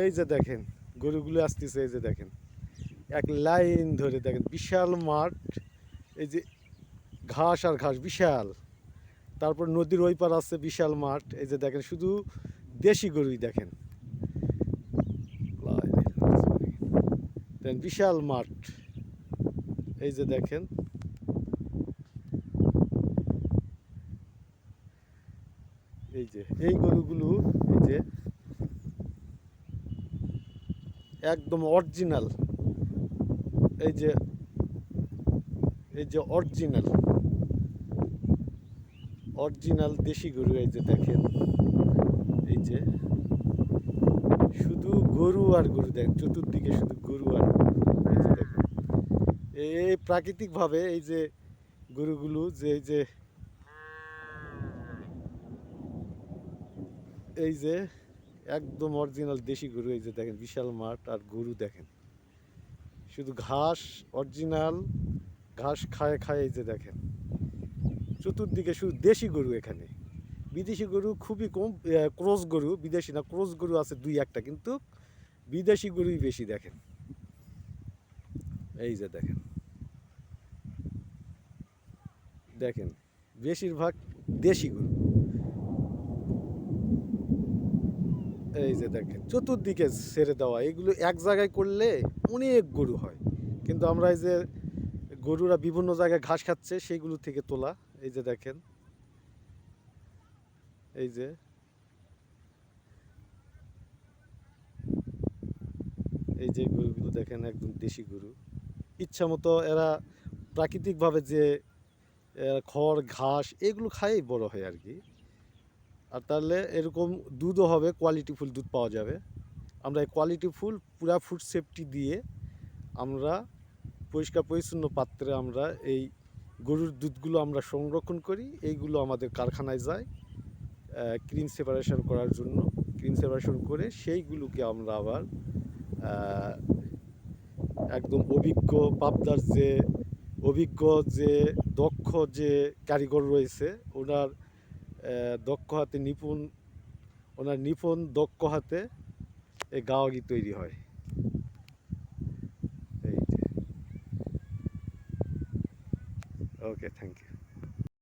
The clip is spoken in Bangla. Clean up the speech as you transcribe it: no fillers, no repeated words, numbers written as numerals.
এই যে দেখেন গরুগুলো আসতেছে, এই যে দেখেন এক লাইন ধরে দেখেন বিশাল মাঠ। এই যে ঘাস আর ঘাস বিশাল। তারপর নদীর ওই পার আছে বিশাল মাঠ। এই যে দেখেন শুধু দেশি গরুই দেখেন। দেখেন বিশাল মাঠ। এই যে দেখেন এই যে এই গরুগুলো এই যে একদম অরিজিনাল। এই যে এই যে অরিজিনাল অরিজিনাল দেশি গরু। এই যে দেখেন এই যে শুধু গরু আর গরু দেখেন, চতুর্দিকে শুধু গরু আর গরু। এই যে দেখেন এই প্রাকৃতিকভাবে এই যে গরুগুলো যে এই যে একদম অরিজিনাল দেশি গরু। এই যে দেখেন বিশাল মাঠ আর গরু দেখেন শুধু ঘাস, অরিজিনাল ঘাস খায় খায়। এই যে দেখেন চতুর্দিকে শুধু দেশি গরু। এখানে বিদেশি গরু খুবই কম, ক্রস গরু, বিদেশি না ক্রস গরু আছে দুই একটা, কিন্তু বিদেশি গরুই বেশি দেখেন। এই যে দেখেন দেখেন বেশিরভাগ দেশি গরু। এই যে দেখেন চতুর্দিকে ছেড়ে দেওয়া, এগুলো এক জায়গায় করলে অনেক গরু হয়, কিন্তু আমরা এই যে গরুরা বিভিন্ন জায়গায় ঘাস খাচ্ছে সেইগুলো থেকে তোলা। এই যে দেখেন এই যে এই যে গরুগুলো দেখেন একদম দেশি গরু। ইচ্ছা মতো এরা প্রাকৃতিকভাবে যে খড় ঘাস এগুলো খাইয়েই বড় হয় আর কি। আর তাহলে এরকম দুধও হবে, কোয়ালিটিফুল দুধ পাওয়া যাবে। আমরা এই কোয়ালিটিফুল পুরা ফুড সেফটি দিয়ে আমরা পরিষ্কার পরিচ্ছন্ন পাত্রে আমরা এই গরুর দুধগুলো আমরা সংরক্ষণ করি। এইগুলো আমাদের কারখানায় যায় ক্লিন সেপারেশন করার জন্য। ক্লিন সেপারেশন করে সেইগুলোকে আমরা আবার একদম অভিজ্ঞ পাবদার যে অভিজ্ঞ যে দক্ষ যে কারিগর রয়েছে ওনার দক্ষ হাতে নিপুণ, ওনার নিপুণ দক্ষ হাতে এই গাওয়াগি তৈরি হয়। এই যে ওকে, থ্যাংক ইউ।